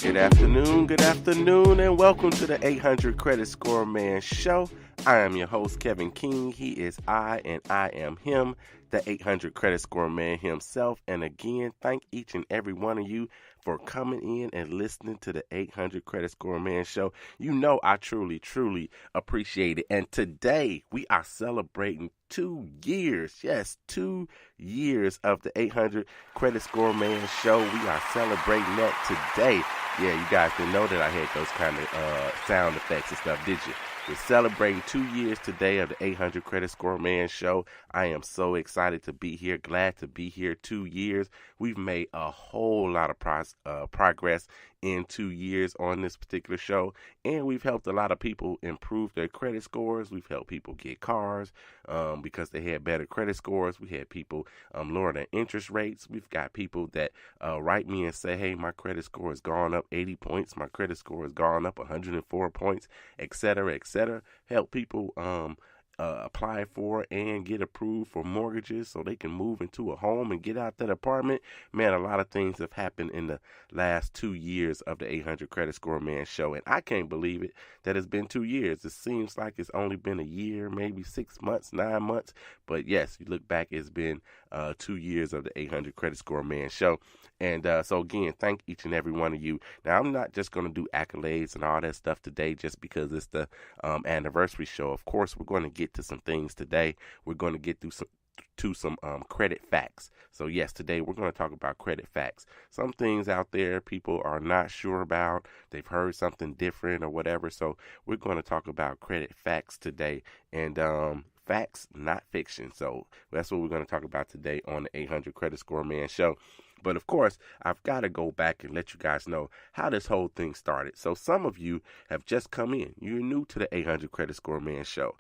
Good afternoon, and welcome to the 800 Credit Score Man Show. I am your host, Kevin King. He is I, and I am him, the 800 Credit Score Man himself. And again, thank each and every one of you for coming in and listening to the 800 Credit Score Man Show. You know I truly, truly appreciate it. And today, we are celebrating 2 years. Yes, 2 years of the 800 Credit Score Man Show. We are celebrating that today. Yeah, you guys didn't know that I had those kind of sound effects and stuff, did you? We're celebrating 2 years today of the 800 Credit Score Man Show. I am so excited to be here, glad to be here. 2 years. We've made a whole lot of progress in 2 years on this particular show, and we've helped a lot of people improve their credit scores. We've helped people get cars because they had better credit scores. We had people lower their interest rates. We've got people that write me and say, hey, my credit score has gone up 80 points. My credit score has gone up 104 points, et cetera, et cetera. Help people apply for and get approved for mortgages so they can move into a home and get out that apartment. Man, a lot of things have happened in the last 2 years of the 800 Credit Score Man Show, and I can't believe it that it's been 2 years. It seems like it's only been a year, maybe 6 months, 9 months, but yes, you look back, it's been 2 years of the 800 Credit Score Man Show. And so again, thank each and every one of you. Now, I'm not just going to do accolades and all that stuff today just because it's the anniversary show. Of course, we're going to get to some things today. We're going to get to some credit facts. So yes, today we're going to talk about credit facts. Some things out there people are not sure about. They've heard something different or whatever. So we're going to talk about credit facts today, and facts, not fiction. So that's what we're going to talk about today on the 800 Credit Score Man Show. But of course, I've got to go back and let you guys know how this whole thing started. So some of you have just come in. You're new to the 800 Credit Score Man Show.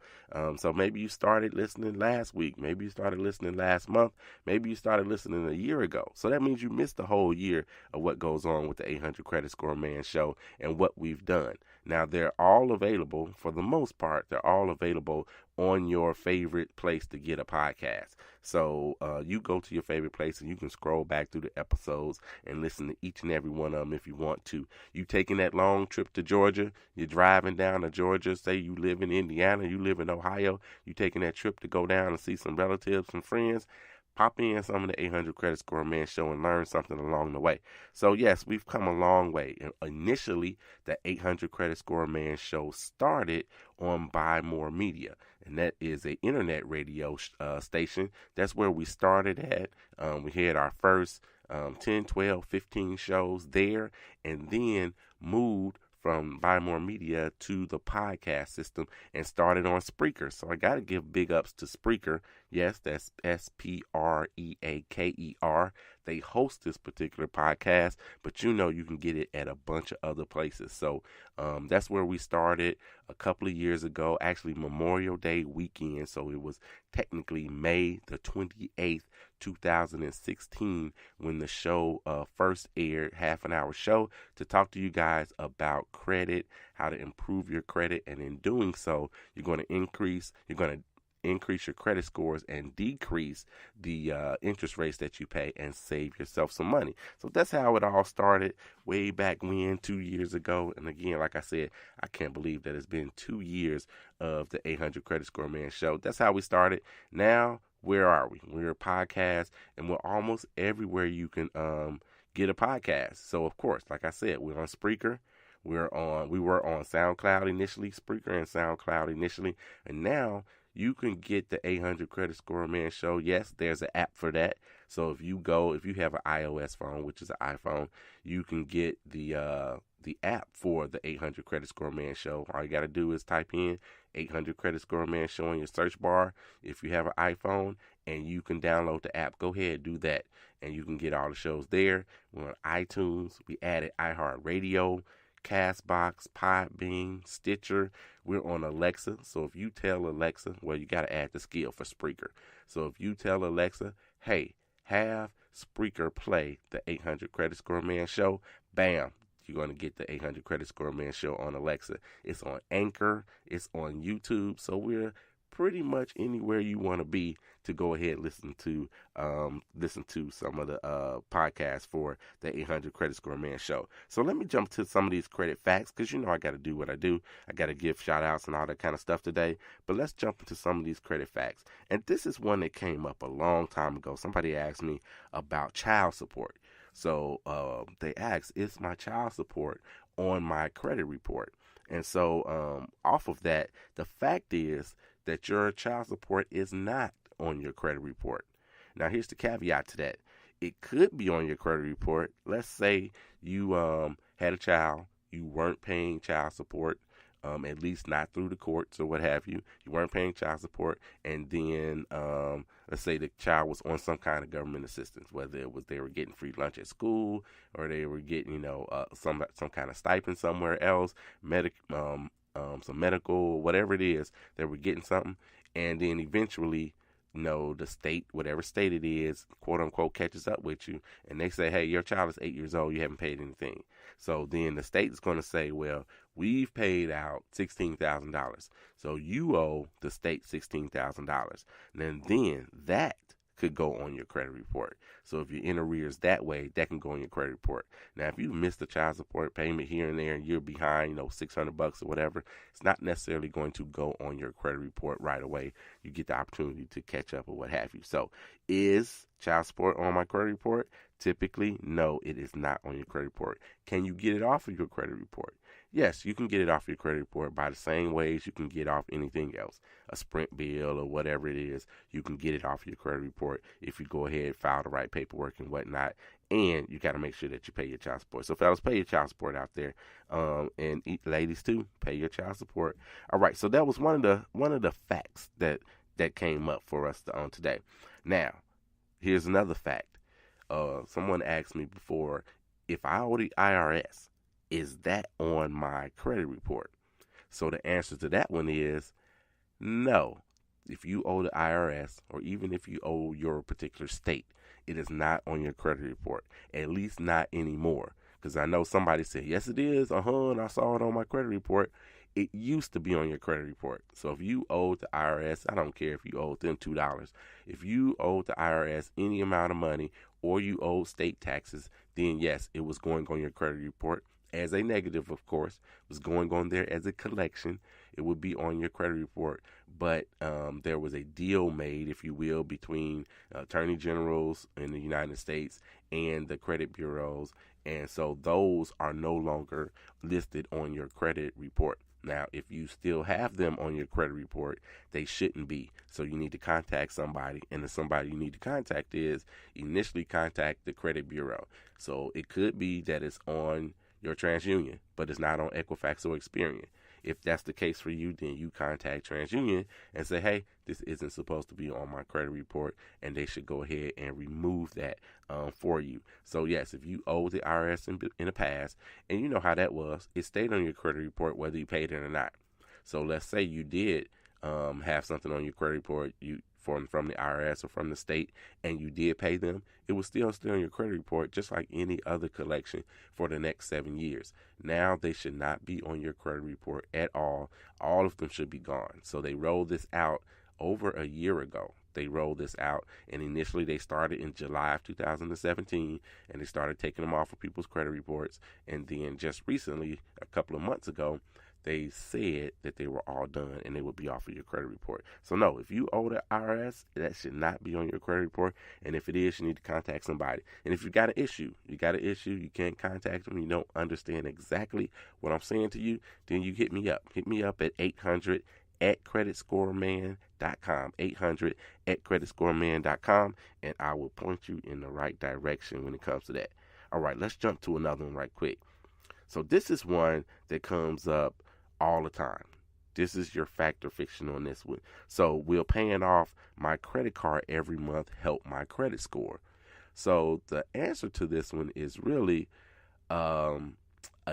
So maybe you started listening last week. Maybe you started listening last month. Maybe you started listening a year ago. So that means you missed the whole year of what goes on with the 800 Credit Score Man Show and what we've done. Now, they're all available, for the most part, they're all available on your favorite place to get a podcast. So you go to your favorite place and you can scroll back through the episodes and listen to each and every one of them if you want to. You taking that long trip to Georgia, you're driving down to Georgia, say you live in Indiana, you live in Ohio, you taking that trip to go down and see some relatives and friends. Pop in some of the 800 Credit Score Man Show and learn something along the way. So, yes, we've come a long way. Initially, the 800 Credit Score Man Show started on Buy More Media, and that is an internet radio station. That's where we started at. We had our first 10, 12, 15 shows there, and then moved from Buy More Media to the podcast system and started on Spreaker. So I got to give big ups to Spreaker. Yes, that's Spreaker. They host this particular podcast, but you know you can get it at a bunch of other places. So that's where we started a couple of years ago, actually Memorial Day weekend. So it was technically May the 28th, 2016, when the show first aired, half an hour show to talk to you guys about credit, how to improve your credit, and in doing so, you're going to increase your credit scores and decrease the interest rates that you pay and save yourself some money. So that's how it all started way back when, 2 years ago. And again, like I said, I can't believe that it's been 2 years of the 800 Credit Score Man Show. That's how we started. Now, where are we? We're a podcast, and we're almost everywhere you can get a podcast. So, of course, like I said, we're on Spreaker. We were on SoundCloud initially, Spreaker and SoundCloud initially, and now you can get the 800 Credit Score Man Show. Yes, there's an app for that. So if you have an iOS phone, which is an iPhone, you can get the app for the 800 Credit Score Man Show. All you got to do is type in 800 Credit Score Man Show in your search bar if you have an iPhone, and you can download the app. Go ahead, do that, and you can get all the shows there. We're on iTunes. We added iHeartRadio, Castbox, Podbean, Stitcher. We're on Alexa. So if you tell Alexa, well, you got to add the skill for Spreaker. So if you tell Alexa, hey, have Spreaker play the 800 Credit Score Man Show, bam, you're going to get the 800 Credit Score Man Show on Alexa. It's on Anchor. It's on YouTube. So we're pretty much anywhere you want to be to go ahead and listen to some of the podcasts for the 800 Credit Score Man Show. So let me jump to some of these credit facts because I got to do what I do. I got to give shout outs and all that kind of stuff today. But let's jump into some of these credit facts. And this is one that came up a long time ago. Somebody asked me about child support. So they asked, is my child support on my credit report? And so off of that, the fact is that your child support is not on your credit report. Now, here's the caveat to that. It could be on your credit report. Let's say you had a child, you weren't paying child support, at least not through the courts or what have you. You weren't paying child support, and then let's say the child was on some kind of government assistance, whether it was they were getting free lunch at school or they were getting some kind of stipend somewhere else, some medical, whatever it is, they were getting something, and then eventually the state, whatever state it is, quote unquote, catches up with you and they say, hey, your child is 8 years old, you haven't paid anything. So then the state is going to say, well, we've paid out $16,000. So you owe the state $16,000. And then that could go on your credit report. So if you're in arrears that way, that can go on your credit report. Now, if you missed a child support payment here and there and you're behind, $600 or whatever, it's not necessarily going to go on your credit report right away. You get the opportunity to catch up or what have you. So is child support on my credit report? Typically, no, it is not on your credit report. Can you get it off of your credit report? Yes, you can get it off your credit report by the same ways you can get off anything else. A Sprint bill or whatever it is, you can get it off your credit report if you go ahead and file the right paperwork and whatnot. And you got to make sure that you pay your child support. So fellas, pay your child support out there. And ladies too, pay your child support. All right, so that was one of the facts that came up for us on today. Now, here's another fact. Someone asked me before, if I owe the IRS, is that on my credit report? So the answer to that one is no. If you owe the IRS, or even if you owe your particular state, it is not on your credit report, at least not anymore. Because I know somebody said, yes, it is. And I saw it on my credit report. It used to be on your credit report. So if you owe the IRS, I don't care if you owe them $2. If you owe the IRS any amount of money, or you owe state taxes, then yes, it was going on your credit report as a negative, of course. It was going on there as a collection. It would be on your credit report. But there was a deal made, if you will, between attorney generals in the United States and the credit bureaus. And so those are no longer listed on your credit report. Now, if you still have them on your credit report, they shouldn't be. So you need to contact somebody. And the somebody you need to contact is initially contact the credit bureau. So it could be that it's on your TransUnion, but it's not on Equifax or Experian. If that's the case for you, then you contact TransUnion and say, hey, this isn't supposed to be on my credit report, and they should go ahead and remove that for you. So yes, if you owe the IRS in the past, and you know how that was, it stayed on your credit report whether you paid it or not. So let's say you did have something on your credit report from the IRS or from the state, and you did pay them, it was still on your credit report just like any other collection for the next 7 years. Now they should not be on your credit report at all. All of them should be gone. So they rolled this out over a year ago. They rolled this out, and initially they started in July of 2017, and they started taking them off of people's credit reports. And then just recently, a couple of months ago, they said that they were all done and they would be off of your credit report. So no, if you owe the IRS, that should not be on your credit report. And if it is, you need to contact somebody. And if you got an issue, you can't contact them, you don't understand exactly what I'm saying to you, then you hit me up. Hit me up at 800 at creditscoreman.com, 800 at creditscoreman.com, and I will point you in the right direction when it comes to that. All right, let's jump to another one right quick. So this is one that comes up all the time. This is your fact or fiction on this one. So will paying off my credit card every month help my credit score? So the answer to this one is really a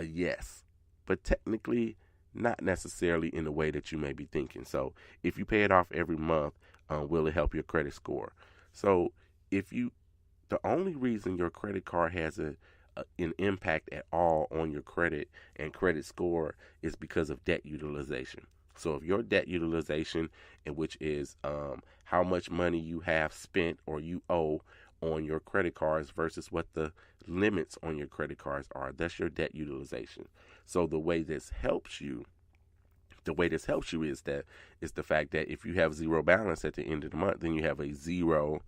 yes, but technically not necessarily in the way that you may be thinking. So if you pay it off every month, will it help your credit score? So the only reason your credit card has an impact at all on your credit and credit score is because of debt utilization. So if your debt utilization, in which is how much money you have spent or you owe on your credit cards versus what the limits on your credit cards are, that's your debt utilization. So the way this helps you is the fact that if you have zero balance at the end of the month, then you have a zero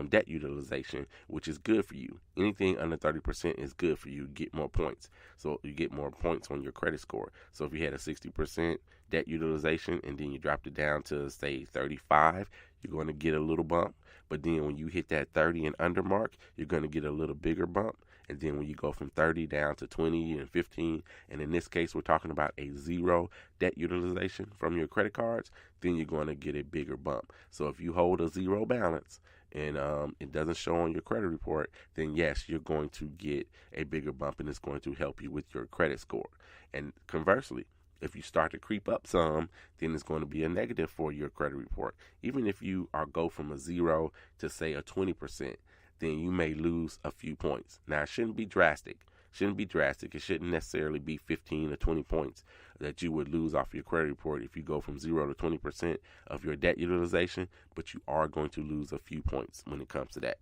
debt utilization, which is good for you. Anything under 30% is good for you. You get more points. So you get more points on your credit score. So if you had a 60% debt utilization and then you dropped it down to, say, 35, you're going to get a little bump. But then when you hit that 30 and under mark, you're going to get a little bigger bump. And then when you go from 30 down to 20 and 15, and in this case, we're talking about a zero debt utilization from your credit cards, then you're going to get a bigger bump. So if you hold a zero balance and it doesn't show on your credit report, then yes, you're going to get a bigger bump, and it's going to help you with your credit score. And conversely, if you start to creep up some, then it's going to be a negative for your credit report. Even if you go from a 0 to, say, a 20%, then you may lose a few points. Now, it shouldn't be drastic. It shouldn't necessarily be 15 or 20 points that you would lose off your credit report if you go from 0 to 20% of your debt utilization, but you are going to lose a few points when it comes to that.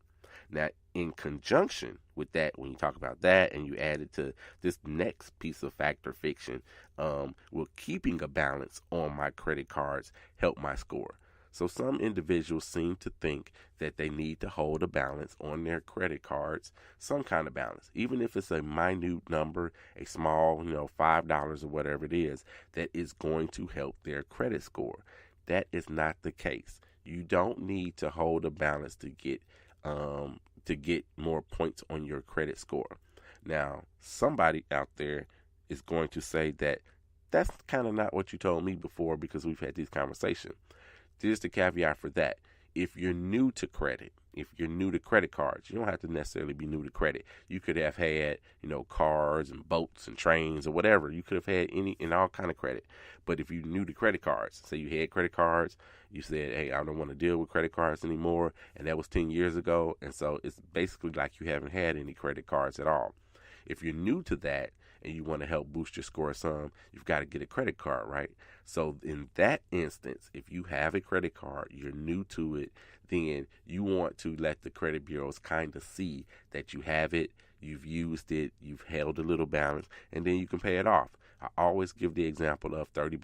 Now, in conjunction with that, when you talk about that and you add it to this next piece of fact or fiction, will keeping a balance on my credit cards help my score? So some individuals seem to think that they need to hold a balance on their credit cards, some kind of balance, even if it's a minute number, a small, $5 or whatever it is, that is going to help their credit score. That is not the case. You don't need to hold a balance to get more points on your credit score. Now, somebody out there is going to say that that's kind of not what you told me before, because we've had these conversations. Here's the caveat for that. If you're new to credit, if you're new to credit cards, you don't have to necessarily be new to credit. You could have had, cars and boats and trains or whatever. You could have had any and all kind of credit. But if you're new to credit cards, say you had credit cards, you said, hey, I don't want to deal with credit cards anymore, and that was 10 years ago, and so it's basically like you haven't had any credit cards at all. If you're new to that and you want to help boost your score some, you've got to get a credit card, right? So in that instance, if you have a credit card, you're new to it, then you want to let the credit bureaus kind of see that you have it, you've used it, you've held a little balance, and then you can pay it off. I always give the example of $30.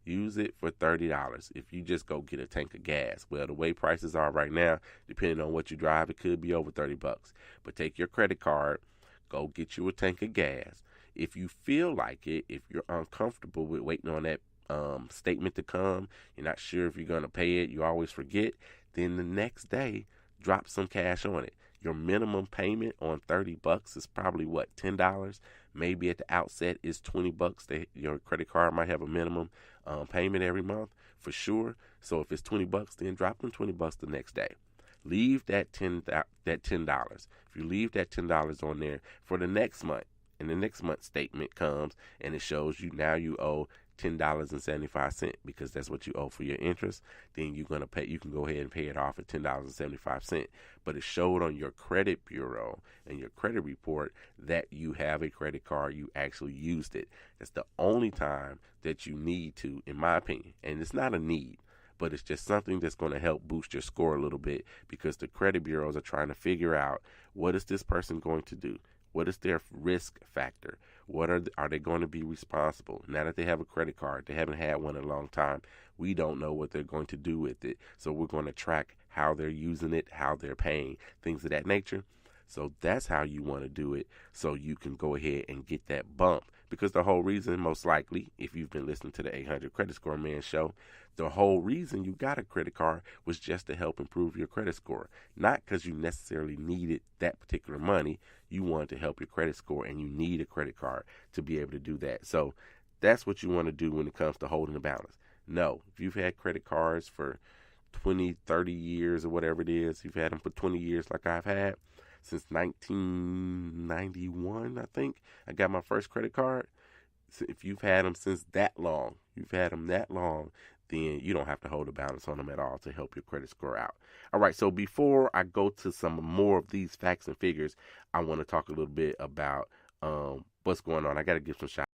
Use it for $30. If you just go get a tank of gas, well, the way prices are right now, depending on what you drive, it could be over $30. But take your credit card, go get you a tank of gas. If you feel like it, if you're uncomfortable with waiting on that statement to come, you're not sure if you're going to pay it, you always forget, then the next day, drop some cash on it. Your minimum payment on $30 is probably $10? Maybe at the outset is $20 that your credit card might have a minimum payment every month for sure. So if it's $20, then drop them $20 the next day. Leave that $10. If you leave that $10 on there for the next month, and the next month statement comes and it shows you now you owe $10.75 because that's what you owe for your interest, then you're going to pay. You can go ahead and pay it off at $10.75. But it showed on your credit bureau and your credit report that you have a credit card, you actually used it. That's the only time that you need to, in my opinion. And it's not a need, but it's just something that's going to help boost your score a little bit, because the credit bureaus are trying to figure out, what is this person going to do? What is their risk factor? What are they going to be responsible? Now that they have a credit card, they haven't had one in a long time. We don't know what they're going to do with it. So we're going to track how they're using it, how they're paying, things of that nature. So that's how you want to do it, so you can go ahead and get that bump. Because the whole reason, most likely, if you've been listening to the 800 Credit Score Man show, the whole reason you got a credit card was just to help improve your credit score. Not because you necessarily needed that particular money. You wanted to help your credit score, and you need a credit card to be able to do that. So that's what you want to do when it comes to holding a balance. No, if you've had credit cards for 20, 30 years or whatever it is, you've had them for 20 years like I've had, since 1991, I think. I got my first credit card. So if you've had them since that long, then you don't have to hold a balance on them at all to help your credit score out. All right, so before I go to some more of these facts and figures, I want to talk a little bit about what's going on. I got to give some shout